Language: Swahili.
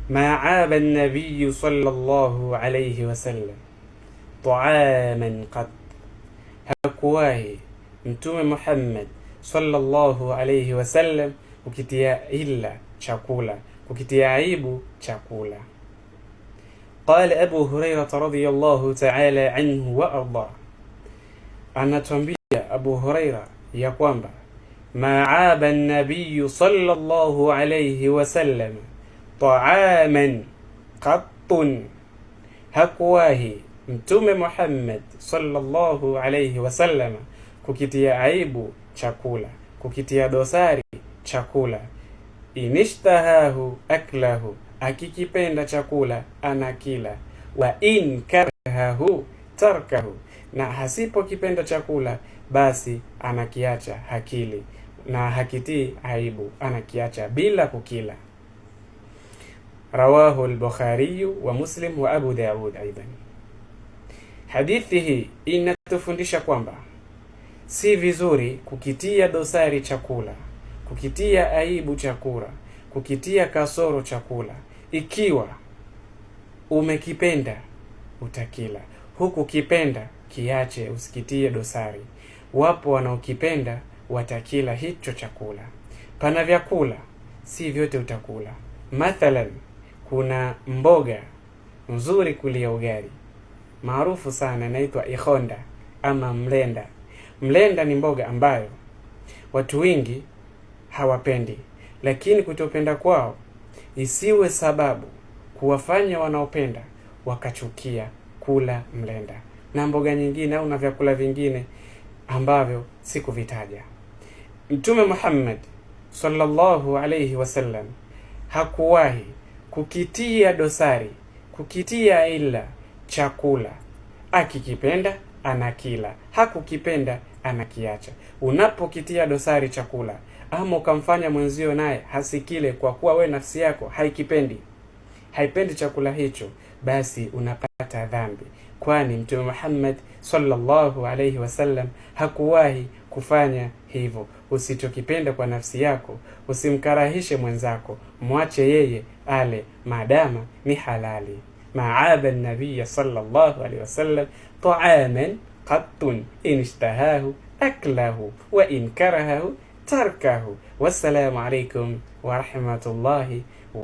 ma aba an-nabiy sallallahu alayhi wasallam ta'aman qat, hakuwahi Mtume Muhammad sallallahu alayhi wasallam kukitia illa chakula, kukitia aibu chakula. Qala Abu Hurairah radhiyallahu ta'ala anhu wa arda, anatuambia Abu Hurairah ya kwamba ma aba an-nabiy sallallahu alayhi wasallam ta'aman qattun, hakuwahi Mtume Muhammad sallallahu alayhi wasallam kukitia aibu chakula, kukitia dosari chakula. Inishtahahu aklahu, akikipenda chakula anakila. Wa in karahahu tarkahu, na hasipokipenda chakula basi anakiacha hakili, na hakitii aibu, anakiacha bila kukila. Rawahu al-Bukhari wa Muslim wa Abu Daud aidan. Hadithi hii inatufundisha kwamba si vizuri kukitia dosari chakula, kukitia aibu chakula, kukitia kasoro chakula. Ikiwa umekipenda utakila, huku kipenda kiache, usikitie dosari. Wapo wanaokipenda watakila hicho chakula. Pana vyakula si vyote utakula. Mathalan, kuna mboga nzuri kulia ugali, maarufu sana, inaitwa ihonda ama mlenda. Mlenda ni mboga ambayo watu wengi hawapendi, lakini kutopenda kwao isiwe sababu kuwafanya wanaopenda wakachukia kula mlenda na mboga nyingine au na vyakula vingine ambavyo sikuvitaja. Mtume Muhammad sallallahu alayhi wasallam hakuwahi kukitia dosari, kukitia ila chakula. Akikipenda anakila, hakukipenda anakiacha. Unapokitia dosari chakula ama ukamfanya mwenzio naye hasikile kwa kuwa we nafsi yako haipendi chakula hicho, basi unapata dhambi, kwani Mtume Muhammad sallallahu alayhi wasallam hakuwahi kufanya hivyo. Usichokipenda kwa nafsi yako usimkarahishe mwenzako, mwache yeye ale maadama ni halali. Ma'aba an-nabiy sallallahu alayhi wasallam ta'aman qattun in ishtahahu aklahu wa in karahahu tarkahu. Wassalamu alaykum wa rahmatullahi